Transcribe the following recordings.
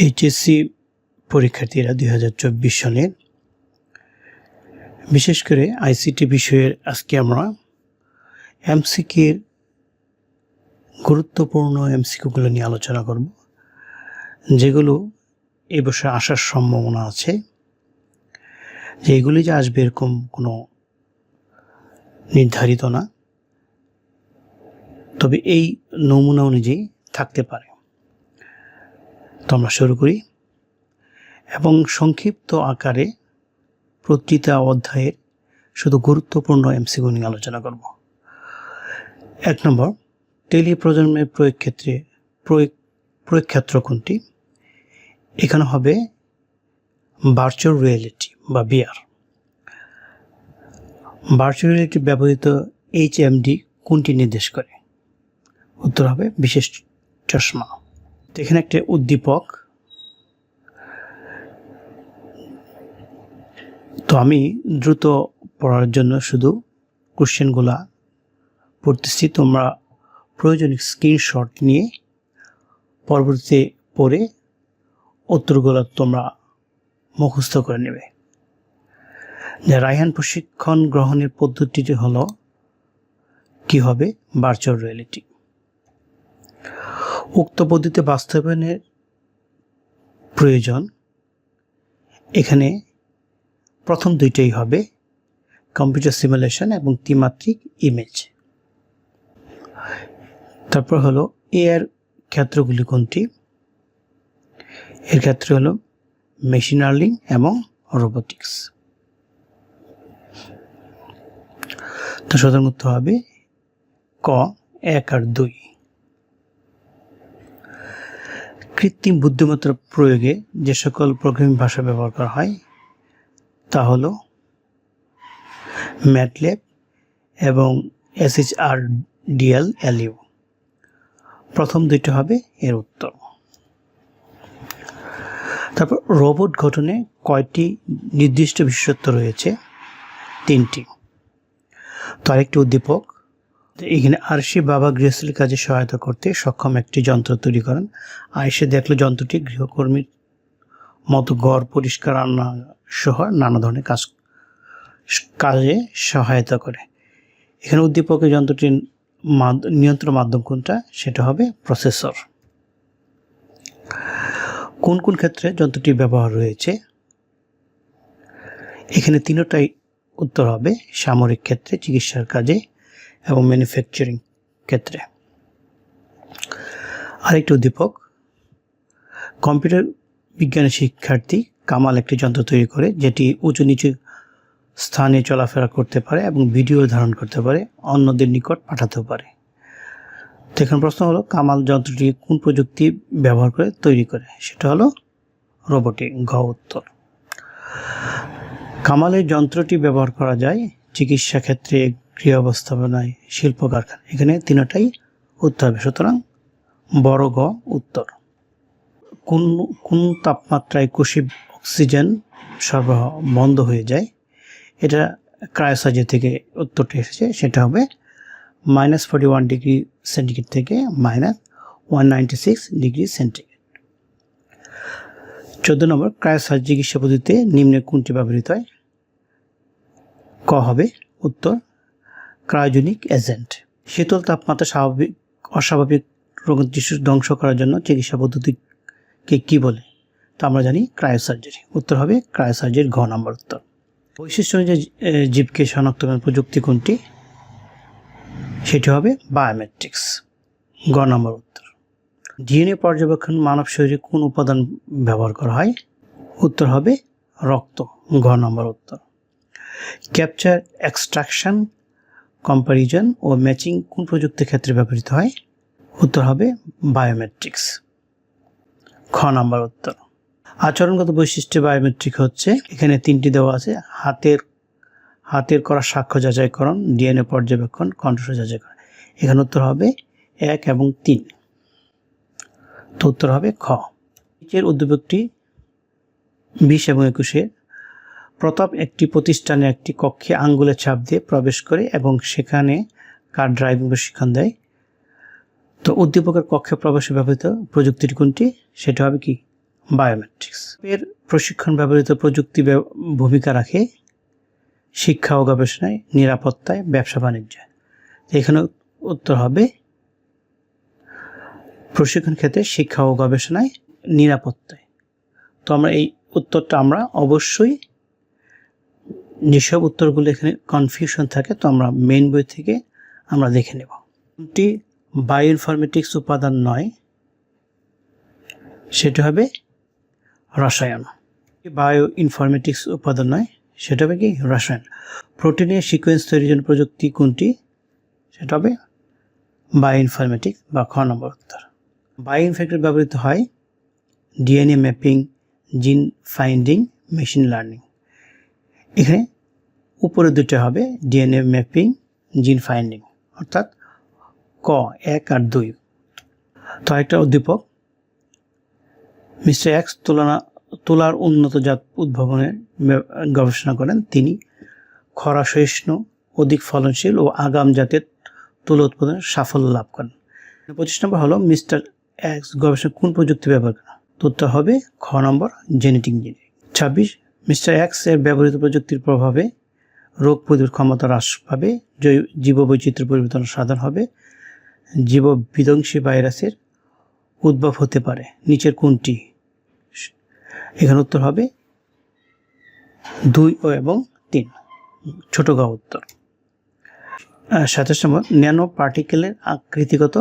HSC পরীক্ষার্থীরা 2024 সালের বিশেষ করে আইসিটি বিষয়ের আজকে আমরা এমসিকিউর গুরুত্বপূর্ণ এমসিকিউগুলো নিয়ে আলোচনা করব, যেগুলো এই বছর আসার সম্ভাবনা আছে। যে এগুলি যে আসবে এরকম কোনো নির্ধারিত না, তবে এই নমুনা অনুযায়ী থাকতে পারে। তো আমরা শুরু করি এবং সংক্ষিপ্ত আকারে প্রতিটা অধ্যায়ের শুধু গুরুত্বপূর্ণ এমসিকিউ নিয়ে আলোচনা করব। 1 নম্বর, টেলিপ্রজন্মের প্রয়োগ ক্ষেত্র কোনটি? এখানে হবে ভার্চুয়াল রিয়েলিটি বা ভিআর। ভার্চুয়াল রিয়েলিটি ব্যবহৃত এইচএমডি কোনটি নির্দেশ করে? উত্তর হবে বিশেষ চশমা। এখানে একটা উদ্দীপক, তো আমি দ্রুত পড়ার জন্য শুধু কোশ্চেনগুলা পড়তেছি। তোমরা প্রয়োজনীয় স্ক্রিনশট নিয়ে পরবর্তীতে পড়ে উত্তরগুলো তোমরা মুখস্থ করে নেবে। যে রায়হান প্রশিক্ষণ গ্রহণের পদ্ধতিটি হলো কি হবে? Virtual reality. উক্ত পদ্ধতি বাস্তবায়নের প্রয়োজন, এখানে প্রথম দুইটাই হবে কম্পিউটার সিমুলেশন এবং ত্রিমাত্রিক ইমেজ। তারপর হলো এর ক্ষেত্রগুলি কোনটি? এর ক্ষেত্র হলো মেশিন লার্নিং এবং রোবোটিক্স। তো সঠিক উত্তর হবে ক 1 আর 2। কৃত্রিম বুদ্ধিমত্তার প্রয়োগে যে সকল প্রোগ্রামিং ভাষা ব্যবহার করা হয় তা হলো ম্যাটল্যাব এবং SHRDLLU। প্রথম দুইটা হবে এর উত্তর। তারপর রোবট গঠনে কয়টি নির্দিষ্ট বিশেষত্ব রয়েছে? 3টি। তো আরেকটি উদ্দীপক, এখানে আরশি বাবা গৃহস্থলীর কাজে সহায়তা করতে সক্ষম একটি যন্ত্র তৈরি করেন। আরশি দেখলো যন্ত্রটি গৃহকর্মীর মতো ঘর পরিষ্কার, রান্না সহ নানা ধরনের কাজে সহায়তা করে। এখানে উদ্দীপকের যন্ত্রটির নিয়ন্ত্রণ মাধ্যম কোনটা? সেটা হবে প্রসেসর। কোন কোন ক্ষেত্রে যন্ত্রটি ব্যবহার রয়েছে? এখানে তিনটাই উত্তর হবে সামরিক ক্ষেত্রে, চিকিৎসার কাজে এবং ম্যানুফ্যাকচারিং ক্ষেত্রে। আরেকটি উদ্দীপক, কম্পিউটার বিজ্ঞানের শিক্ষার্থী কামাল একটি যন্ত্র তৈরি করে যেটি উঁচু নিচু স্থানে চলাফেরা করতে পারে এবং ভিডিও ধারণ করতে পারে, অন্যদের নিকট পাঠাতেও পারে। তো এখানে প্রশ্ন হলো কামাল যন্ত্রটি কোন প্রযুক্তি ব্যবহার করে তৈরি করে? সেটা হলো রোবোটিক। ঘ উত্তর। কামালের যন্ত্রটি ব্যবহার করা যায় চিকিৎসা ক্ষেত্রে, গৃহ অবস্থাপনায়, শিল্প কারখানা। এখানে তিনটাই উত্তর হবে, সুতরাং বড় গ উত্তর। কোন তাপমাত্রায় কোষীয় অক্সিজেন সরবরাহ বন্ধ হয়ে যায়? এটা ক্রায়োসার্জারি থেকে উত্তরটা এসেছে, সেটা হবে -41 ডিগ্রি সেন্টিগ্রেড থেকে -196 ডিগ্রি সেন্টিগ্রেড। 14 নম্বর, ক্রায়োসার্জারি চিকিৎসা পদ্ধতিতে নিম্নের কোনটি ব্যবহৃত হয়? ক হবে উত্তর ক্রায়োজেনিক এজেন্ট। শীতল তাপমাত্রা অস্বাভাবিক রোগের টিস্যু ধ্বংস করার জন্য চিকিৎসা পদ্ধতিকে কি বলে? তো আমরা জানি ক্রায়োসার্জারি। উত্তর হবে ক্রায়োসার্জারির ঘ নম্বর উত্তর। বৈশিষ্ট্য অনুযায়ী জীবকে শনাক্তকরণ প্রযুক্তি কোনটি? সেটি হবে বায়োমেট্রিক্স। গ নম্বর উত্তর। ডিএনএ পর্যবেক্ষণ মানব শরীরে কোন উপাদান ব্যবহার করা হয়? উত্তর হবে রক্ত। ঘ নম্বর উত্তর। ক্যাপচার, এক্সট্রাকশন, কম্পারিজন ও ম্যাচিং কোন প্রযুক্তির ক্ষেত্রে ব্যবহৃত হয়? উত্তর হবে বায়োমেট্রিক্স। খ নম্বর উত্তর। আচরণগত বৈশিষ্ট্যে বায়োমেট্রিক হচ্ছে, এখানে 3টি দেওয়া আছে, হাতের করা সাক্ষ্য যাচাইকরণ, ডিএনএ পর্যবেক্ষণ, কণ্ঠস্বর যাচাইকরণ। এখানে উত্তর হবে 1 এবং 3। তো উত্তর হবে খ। নিচের উদ্দীপকটি 20 এবং 21-এর। প্রতাপ একটি প্রতিষ্ঠানে একটি কক্ষে আঙ্গুলের ছাপ দিয়ে প্রবেশ করে এবং সেখানে কার ড্রাইভিং প্রশিক্ষণ দেয়। তো উদ্দীপকের কক্ষে প্রবেশে ব্যবহৃত প্রযুক্তিটি কোনটি? সেটা হবে কি বায়োমেট্রিক্স। এর প্রশিক্ষণ ব্যবহৃত প্রযুক্তি ভূমিকা রাখে শিক্ষা ও গবেষণায়, নিরাপত্তায়, ব্যবসা বাণিজ্যে। এখানে উত্তর হবে প্রশিক্ষণ ক্ষেত্রে, শিক্ষা ও গবেষণায়, নিরাপত্তায়। তো আমরা এই উত্তরটা আমরা অবশ্যই, যেসব উত্তরগুলো এখানে কনফিউশন থাকে তো আমরা মেইন বই থেকে আমরা দেখে নেব। কোনটি বায়ো ইনফরমেটিক্স উপাদান নয়? সেটা হবে রসায়ন। বায়ো ইনফরমেটিক্স উপাদান নয়, সেটা হবে কি? রসায়ন। প্রোটিনের সিকোয়েন্স তৈরির জন্য প্রযুক্তি কোনটি? সেটা হবে বায়ো ইনফরমেটিক্স বা খ নম্বর উত্তর। বায়ো ইনফরমেটিক্স ব্যবহৃত হয় ডিএনএ ম্যাপিং, জিন ফাইন্ডিং, মেশিন লার্নিং। এখানে উপরে দুটো হবে ডিএনএ ম্যাপিং, জিন ফাইন্ডিং, অর্থাৎ ক 1 আর 2। তো একটা উদ্দীপক মিস্টার এক্স তুলার উন্নত জাত উদ্ভাবনের গবেষণা করেন। তিনি খরা সহিষ্ণু, অধিক ফলনশীল ও আগাম জাতের তুলা উৎপাদনে সাফল্য লাভ করেন। 25 নম্বর হলো মিস্টার এক্স গবেষণা কোন প্রযুক্তি ব্যবহার করেন? উত্তর হবে খ নম্বর জেনেটিক ইঞ্জিনিয়ারিং। 26 মিস্টার এক্স এর ব্যবহৃত প্রযুক্তির প্রভাবে রোগ প্রতিরোধ ক্ষমতা হ্রাস পাবে, জীববৈচিত্র্য পরিবর্তন সাধন হবে, জীব বিধ্বংসী ভাইরাসের উদ্ভব হতে পারে। নিচের কোনটি? এখানে উত্তর হবে 2 এবং 3, ছোট গ উত্তর। 27 নম্বর ন্যানো পার্টিকেলের আকৃতিগত,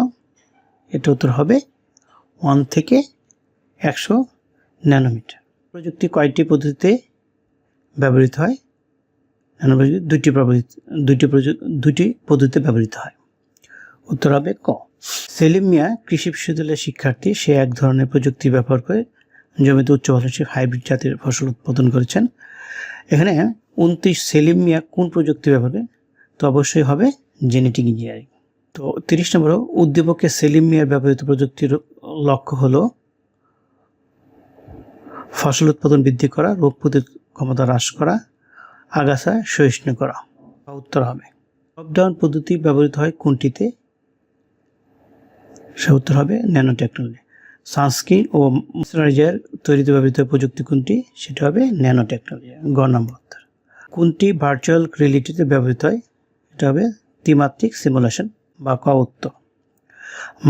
এটা উত্তর হবে 1 থেকে 100 ন্যানোমিটার। প্রযুক্তি কয়টি পদ্ধতিতে ব্যবহৃত হয়? ন্যানো প্রযুক্তি দুইটি পদ্ধতিতে ব্যবহৃত হয়। উত্তর হবে ক। সেলিম মিয়া কৃষি বিশ্ববিদ্যালয়ের শিক্ষার্থী। সে এক ধরনের প্রযুক্তি ব্যবহার করে জমিতে উচ্চ ফলনশীল হাইব্রিড জাতের ফসল উৎপাদন করেছেন। এখানে 29 সেলিম মিয়া কোন প্রযুক্তি ব্যবহার করে? তো অবশ্যই হবে জেনেটিক ইঞ্জিনিয়ারিং। তো 30 নম্বর উদ্দীপকে সেলিম মিয়ার ব্যবহৃত প্রযুক্তির লক্ষ্য হলো ফসল উৎপাদন বৃদ্ধি করা, রোগ প্রতিরোধ ক্ষমতা হ্রাস করা, আগাছা সহিষ্ণু করা। উত্তর হবে টপ ডাউন পদ্ধতি ব্যবহৃত হয় কোনটিতে? সে উত্তর হবে ন্যানো টেকনোলজি। সানস্ক্রিন ও ময়েশ্চারাইজার তৈরিতে ব্যবহৃত প্রযুক্তি কোনটি? সেটা হবে ন্যানো টেকনোলজি, গ নম্বর উত্তর। কোনটি ভার্চুয়াল রিয়েলিটিতে ব্যবহৃত হয়? এটা হবে ত্রিমাত্রিক সিমুলেশন বা ক উত্তর।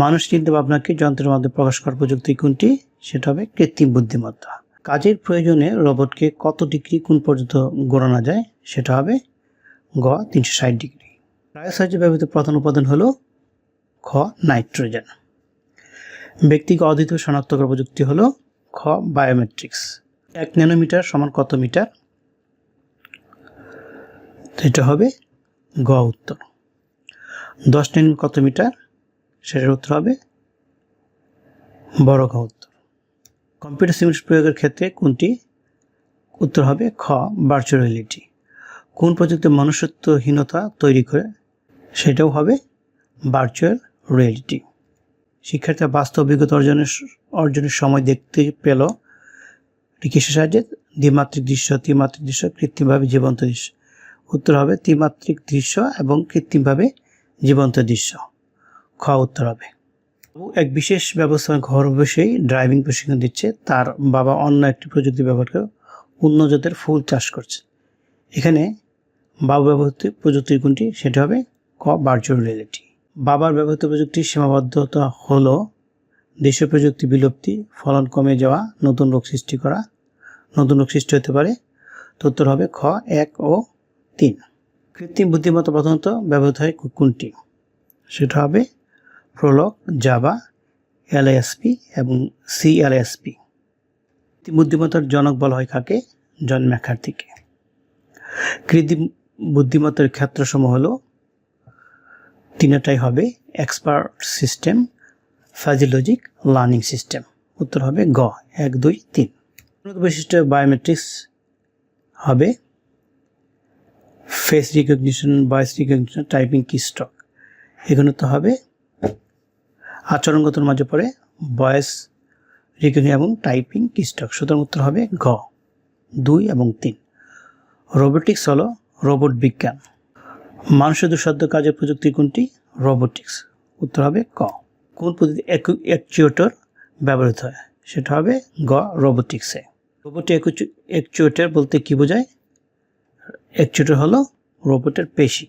মানুষ চিন্তা ভাবনাকে যন্ত্রের মাধ্যমে প্রকাশ করার প্রযুক্তি কোনটি? সেটা হবে কৃত্রিম বুদ্ধিমত্তা। কাজের প্রয়োজনে রোবটকে কত ডিগ্রি কোণ পর্যন্ত ঘোরানো যায়? সেটা হবে গ 360 ডিগ্রি। ক্রায়োসার্জে ব্যবহৃত প্রধান উপাদান হলো খ নাইট্রোজেন। ব্যক্তিকে অদ্বিতীয় শনাক্ত করার প্রযুক্তি হলো খ বায়োমেট্রিক্স। 1 ন্যানোমিটার সমান কত মিটার? এটা হবে গ উত্তর। 10 ন্যানোমিটার কত মিটার? সেটার উত্তর হবে বড় ঘ উত্তর। কম্পিউটার সিমুলেশন প্রয়োগের ক্ষেত্রে কোনটি? উত্তর হবে খ ভার্চুয়াল রিয়েলিটি। কোন প্রযুক্তি মনুষ্যত্বহীনতা তৈরি করে? সেটাও হবে ভার্চুয়াল রিয়েলিটি। শিক্ষার্থীরা বাস্তব অভিজ্ঞতা অর্জনের সময় দেখতে পেল কিসের সাহায্যে? দ্বিমাত্রিক দৃশ্য, ত্রিমাত্রিক দৃশ্য, কৃত্রিমভাবে জীবন্ত দৃশ্য। উত্তর হবে ত্রিমাত্রিক দৃশ্য এবং কৃত্রিমভাবে জীবন্ত দৃশ্য, খ উত্তর হবে। এক বিশেষ ব্যবস্থা ঘর বসেই ড্রাইভিং প্রশিক্ষণ দিচ্ছে। তার বাবা অন্য একটি প্রযুক্তি ব্যবহার করে উন্নত জাতের ফুল চাষ করছে। এখানে বাবা ব্যবহৃত প্রযুক্তির কোনটি? সেটা হবে ক ভার্চুয়াল রিয়েলিটি। বাবার ব্যবহৃত প্রযুক্তির সীমাবদ্ধতা হলো দেশীয় প্রযুক্তি বিলুপ্তি, ফলন কমে যাওয়া, নতুন রোগ সৃষ্টি করা। নতুন রোগ সৃষ্টি হতে পারে। তো উত্তর হবে খ 1 ও 3। কৃত্রিম বুদ্ধিমত্তা প্রধানত ব্যবহৃত হয় কোনটি? সেটা হবে প্রোলগ, জাভা, এলএসপি এবং সিএলএসপি। কৃত্রিম বুদ্ধিমত্তার জনক বলা হয় কাকে? জন ম্যাকার্থিকে। কৃত্রিম বুদ্ধিমত্তার ক্ষেত্রসমূহ হলো তিনটাই হবে expert system, fuzzy logic, learning system. উত্তর হবে গ 1, 2, 3। উন্নত বৈশিষ্ট্য বায়োমেট্রিক্স হবে face recognition, voice recognition, typing keystroke. এখানে তো হবে আচরণগতর মাঝে পড়ে ভয়েস রিকগনিশন এবং টাইপিং কিস্ট্রোক। সুতরাং উত্তর হবে ঘ 2 এবং 3। রোবোটিক্স হলো রোবট বিজ্ঞান। মানুষের দুঃসাধ্য কাজের প্রযুক্তি কোনটি? রোবোটিক্স। উত্তর হবে ক। কোন পদ্ধতি অ্যাকচুয়েটর ব্যবহৃত হয়? সেটা হবে গ রোবোটিক্সে। রোবটে অ্যাকচুয়েটর বলতে কি বোঝায়? অ্যাকচুয়েটর হলো রোবটের পেশি।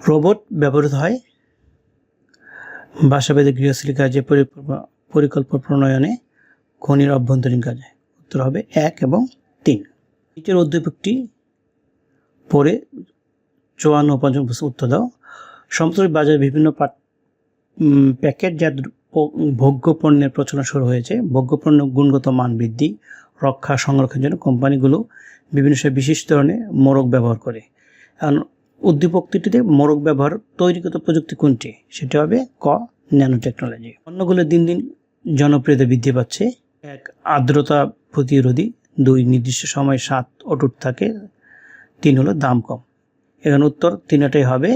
রোবট ব্যবহৃত হয় বাসাবাড়িতে গৃহস্থলী কাজে, পরিকল্পনা প্রণয়নে, খনির অভ্যন্তরীণ কাজে। উত্তর হবে 1 এবং 3। নিচের উদ্দীপকটি পড়ে 54 ও 55 প্রশ্ন উত্তর দাও। সম্প্রতি বাজারে বিভিন্ন প্যাকেটজাত ভোগ্য পণ্যের প্রচলন শুরু হয়েছে। ভোগ্য পণ্য গুণগত মান বৃদ্ধি, রক্ষা, সংরক্ষণের জন্য কোম্পানিগুলো বিভিন্ন সময় বিশেষ ধরনের মোড়ক ব্যবহার করে। কারণ উদ্দীপকটিতে মোড়ক ব্যবহার তৈরিগত প্রযুক্তি কোনটি? সেটা হবে ক ন্যানো টেকনোলজি। পণ্যগুলো দিন দিন জনপ্রিয়তা বৃদ্ধি পাচ্ছে। 1 আর্দ্রতা প্রতিরোধী, 2 নির্দিষ্ট সময় স্বাদ অটুট থাকে, 3 হলো দাম কম। এখানে উত্তর তিনটাই হবে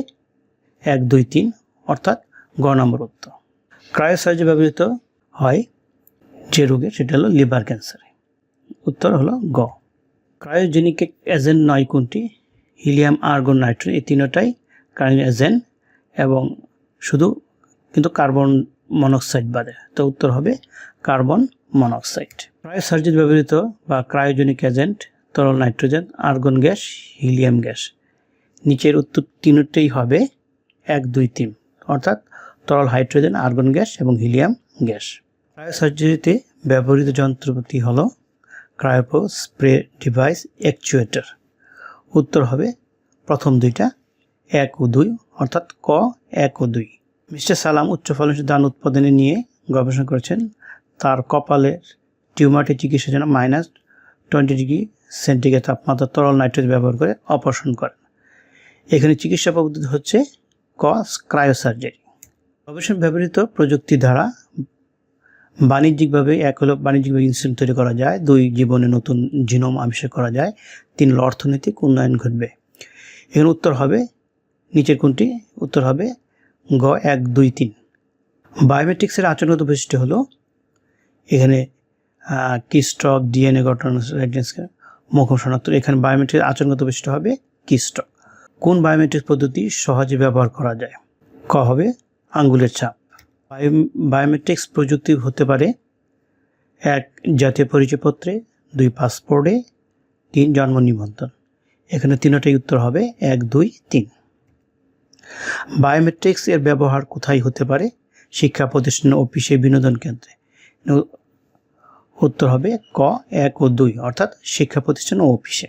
1, 2, 3 অর্থাৎ গ নম্বর উত্তর। ক্রায়োসার্জারি ব্যবহৃত হয় যে রোগে, সেটা হলো লিভার ক্যান্সারে। উত্তর হলো গ। ক্রায়োজেনিক এজেন্ট নয় কোনটি? হিলিয়াম, আর্গন, নাইট্রোজেন, এই তিনটাই ক্রায়োজেনিক এজেন্ট এবং শুধু কিন্তু কার্বন মনোক্সাইড বাদে। তো উত্তর হবে কার্বন মনোক্সাইড। ক্রায়োসার্জারি ব্যবহৃত বা ক্রায়োজেনিক এজেন্ট তরল nitrogen, argon gas, helium gas. নিচের উত্তর তিনটাই হবে 1, 2, 3 অর্থাৎ তরল হাইড্রোজেন, আর্গন গ্যাস এবং হিলিয়াম গ্যাস। ক্রায়োসার্জারিতে ব্যবহৃত যন্ত্রপাতি হলো ক্রায়োপো স্প্রে ডিভাইস, অ্যাকচুয়েটর। উত্তর হবে প্রথম দুইটা 1 ও 2 অর্থাৎ ক 1 ও 2। মিস্টার সালাম উচ্চ ফলনশীল ধান উৎপাদনে নিয়ে গবেষণা করেছেন। তার কপালের টিউমারটি চিকিৎসার জন্য -20 ডিগ্রি সেন্টিগ্রেড তাপমাত্রা তরল নাইট্রোজেন ব্যবহার করে অপারেশন করেন। এখানে চিকিৎসা পদ্ধতি হচ্ছে ক ক্রায়োসার্জারি। গবেষণা ব্যবহৃত প্রযুক্তি দ্বারা বাণিজ্যিকভাবে 1 হলো বাণিজ্যিকভাবে ইনসুলিন তৈরি করা যায়, 2 জীবনে নতুন জিনোম আবিষ্কার করা যায়, 3 হলো অর্থনৈতিক উন্নয়ন ঘটবে। এখানে উত্তর হবে নিচের কোনটি? উত্তর হবে গ 1, 2, 3। বায়োমেট্রিক্সের আচরণগত বৈশিষ্ট্য হলো এখানে কিস্টক, ডিএনএ গঠন, মোক্ষম শনাক্ত। এখানে বায়োমেট্রিক্সের আচরণগত বৈশিষ্ট্য হবে কিস্টক। কোন বায়োমেট্রিক পদ্ধতি সহজে ব্যবহার করা যায়? ক হবে আঙ্গুলের ছাপ। বায়োমেট্রিক্স প্রযুক্তি হতে পারে 1 জাতীয় পরিচয়পত্রে, 2 পাসপোর্টে, 3 জন্ম নিবন্ধন। এখানে তিনটাই উত্তর হবে 1, 2, 3। বায়োমেট্রিক্স এর ব্যবহার কোথায় হতে পারে? শিক্ষা প্রতিষ্ঠান, অফিসে, বিনোদন কেন্দ্রে। উত্তর হবে ক 1 ও 2 অর্থাৎ শিক্ষা প্রতিষ্ঠান ও অফিসে।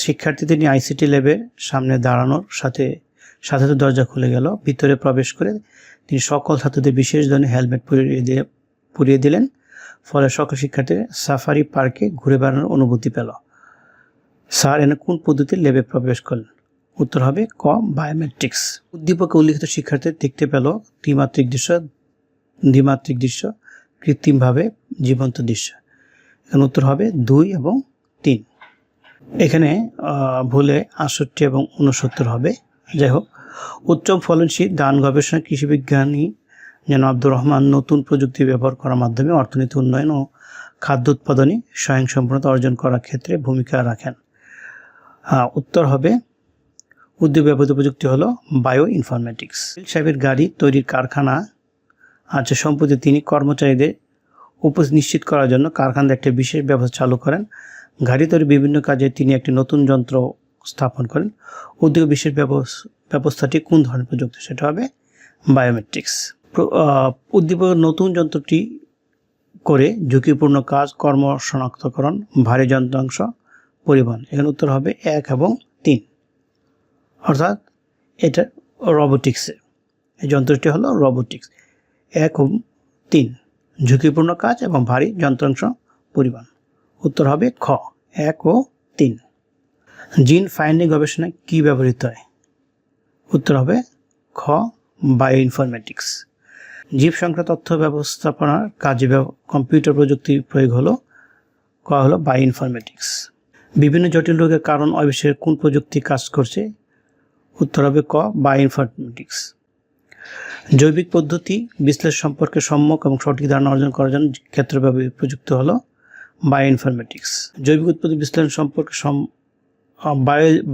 শিক্ষার্থীদের নিয়ে আইসিটি ল্যাবের সামনে দাঁড়ানোর সাথে সাথে দরজা খুলে গেল। ভিতরে প্রবেশ করে তিনি সকল ছাত্রদের বিশেষ ধরনের হেলমেট পরিয়ে দিলেন। ফলে সকল শিক্ষার্থীরা সাফারি পার্কে ঘুরে বেড়ানোর অনুভূতি পেল। স্যার এনে কোন পদ্ধতির ল্যাবে প্রবেশ করলেন? উত্তর হবে ক বায়োমেট্রিক্স। উদ্দীপকে উল্লিখিত শিক্ষার্থী দেখতে পেল ত্রিমাত্রিক দৃশ্য, কৃত্রিমভাবে জীবন্ত দৃশ্য। এখানে উত্তর হবে 2 এবং 3। এখানে ভুলে 68 এবং 69 হবে। যাই হোক, উচ্চ ফলনশীল ধান গবেষণা কৃষিবিজ্ঞানী যেন আব্দুর রহমান নতুন প্রযুক্তি ব্যবহার করার মাধ্যমে অর্থনীতি উন্নয়ন ও খাদ্য উৎপাদনে স্বয়ংসম্পূর্ণতা অর্জন করার ক্ষেত্রে ভূমিকা রাখেন। উত্তর হবে উদ্যোগ ব্যবহৃত প্রযুক্তি হলো বায়ো ইনফরমেটিক্স। সাহেবের গাড়ি তৈরির কারখানা আছে। সম্প্রতি তিনি কর্মচারীদের উপস্থিতি নিশ্চিত করার জন্য কারখানায় একটি বিশেষ ব্যবস্থা চালু করেন। গাড়ি তৈরির বিভিন্ন কাজে তিনি একটি নতুন যন্ত্র স্থাপন করেন। উদ্যোগ বিশেষ ব্যবস্থাটি কোন ধরনের প্রযুক্তি? সেটা হবে বায়োমেট্রিক্স। উদ্দীপক নতুন যন্ত্রটি করে ঝুঁকিপূর্ণ কাজ, কর্ম শনাক্তকরণ, ভারী যন্ত্রাংশ পরিবহন। এখানে উত্তর হবে 1 এবং 3 অর্থাৎ এটা রোবোটিক্সে। এই যন্ত্রটি হলো রোবোটিক্স। 1 ও 3 ঝুঁকিপূর্ণ কাজ এবং ভারী যন্ত্রাংশ পরিবহন। উত্তর হবে খ 1 ও 3। জিন ফাইন্ডিং গবেষণায় কী ব্যবহৃত হয়? উত্তর হবে খ বায়ো ইনফরমেটিক্স। জীব সংক্রান্ত তথ্য ব্যবস্থাপনার কাজে কম্পিউটার প্রযুক্তির প্রয়োগ হলো ক হলো বায়ো ইনফরমেটিক্স। বিভিন্ন জটিল রোগের কারণ অবিশ্বাসের কোন প্রযুক্তি কাজ করছে? উত্তর হবে ক বায়ো ইনফরমেটিক্স। জৈবিক পদ্ধতি বিশ্লেষণ সম্পর্কে সম্যক এবং সঠিক ধারণা অর্জন করার জন্য ক্ষেত্রে প্রযুক্তি হলো বায়ো ইনফরমেটিক্স। জৈবিক উৎপত্তি বিশ্লেষণ সম্পর্কে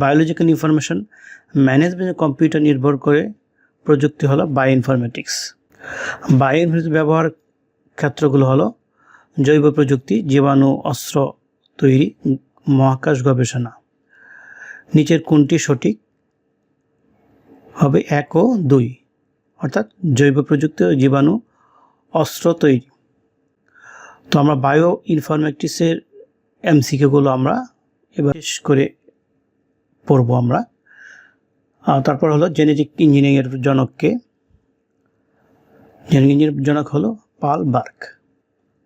বায়োলজিক্যাল ইনফরমেশন ম্যানেজমেন্ট কম্পিউটার নির্ভর করে প্রযুক্তি হলো বায়ো ইনফরমেটিক্স। বায়ো ইনফরমেটিক্স ব্যবহার ক্ষেত্রগুলো হলো জৈব প্রযুক্তি, জীবাণু অস্ত্র তৈরি, মহাকাশ গবেষণা। নিচের কোনটি সঠিক হবে? 1 ও 2, অর্থাৎ জৈব প্রযুক্তি ও জীবাণু অস্ত্র তৈরি। তো আমরা বায়ো ইনফরমেটিক্সের এমসিকিউগুলো আমরা এবার শেষ করে পড়ব আমরা। তারপর হলো জেনেটিক ইঞ্জিনিয়ারিংয়ের জনককে। জেনেটিক ইঞ্জিনিয়ারিং জনক হলো পাল বার্ক।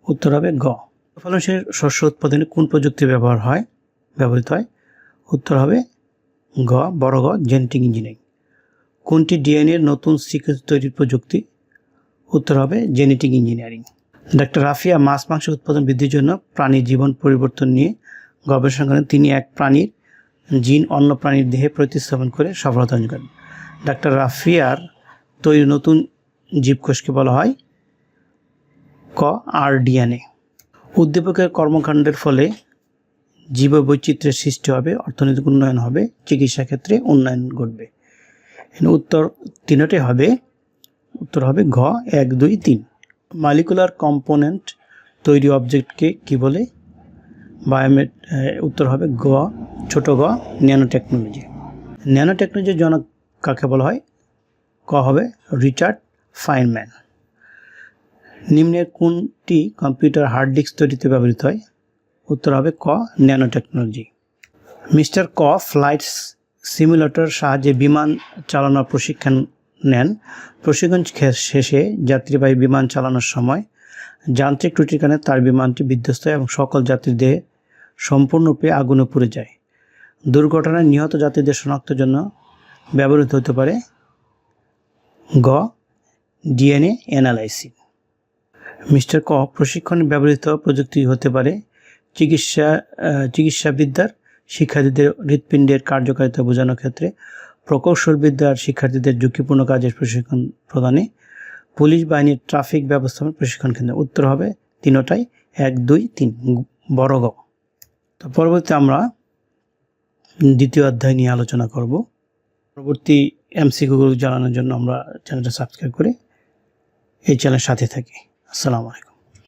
উত্তর হবে গ। ফলনশীল শস্য উৎপাদনে কোন প্রযুক্তি ব্যবহৃত হয়? উত্তর হবে গ, বড় গ, জেনেটিক ইঞ্জিনিয়ারিং। কোনটি ডিএনএর নতুন সিকোয়েন্স তৈরির প্রযুক্তি? উত্তর হবে জেনেটিক ইঞ্জিনিয়ারিং। ডাক্তার রাফিয়া মাছ মাংস উৎপাদন বৃদ্ধির জন্য প্রাণীর জীবন পরিবর্তন নিয়ে গবেষণা করেন। তিনি এক প্রাণীর জিন অন্য প্রাণীর দেহে প্রতিস্থাপন করে সফলতা অর্জন করেন। ডাক্তার রাফিয়ার তৈরি নতুন জীবকোষকে বলা হয় ক, আরডিএনএ। উদ্দীপকের কর্মকাণ্ডের ফলে জীববৈচিত্র্যের সৃষ্টি হবে, অর্থনৈতিক উন্নয়ন হবে, চিকিৎসা ক্ষেত্রে উন্নয়ন ঘটবে। উত্তর তিনটাই হবে। উত্তর হবে ঘ, 1, 2, 3। মলিকুলার কম্পোনেন্ট তৈরি অবজেক্টকে কি বলে? উত্তর হবে গ, ছোট গ, ন্যানো টেকনোলজি। ন্যানো টেকনোলজির জনক কাকে বলা হয়? ক হবে রিচার্ড ফাইনম্যান। নিম্নের কোনটি কম্পিউটার হার্ড ডিস্ক তৈরিতে ব্যবহৃত হয়? উত্তর হবে ক, ন্যানো টেকনোলজি। মিস্টার ক ফ্লাইট সিমুলেটর সাহায্যে বিমান চালানোর প্রশিক্ষণ নেন। প্রশিক্ষণ শেষে যাত্রীবাহী বিমান চালানোর সময় যান্ত্রিক ত্রুটির কারণে তার বিমানটি বিধ্বস্ত হয় এবং সকল যাত্রীর দেহে সম্পূর্ণরূপে আগুনে পুড়ে যায়। দুর্ঘটনায় নিহত যাত্রীদের শনাক্তের জন্য ব্যবহৃত হতে পারে গ, ডিএনএ অ্যানালাইসিস। মিস্টার ক প্রশিক্ষণে ব্যবহৃত প্রযুক্তি হতে পারে চিকিৎসাবিদ্যার শিক্ষার্থীদের হৃৎপিণ্ডের কার্যকারিতা বোঝানোর ক্ষেত্রে, প্রকৌশলবিদ্যার শিক্ষার্থীদের ঝুঁকিপূর্ণ কাজের প্রশিক্ষণ প্রদানে, পুলিশ বাহিনীর ট্রাফিক ব্যবস্থাপনা প্রশিক্ষণ কেন্দ্র। উত্তর হবে তিনটাই 1, 2, 3, বড় গ। তো পরবর্তী আমরা দ্বিতীয় অধ্যায় নিয়ে আলোচনা করব। পরবর্তী এমসিকিউগুলো জানানোর জন্য আমরা চ্যানেলটা সাবস্ক্রাইব করে এই চ্যানেলের সাথে থাকি। আসসালামু আলাইকুম।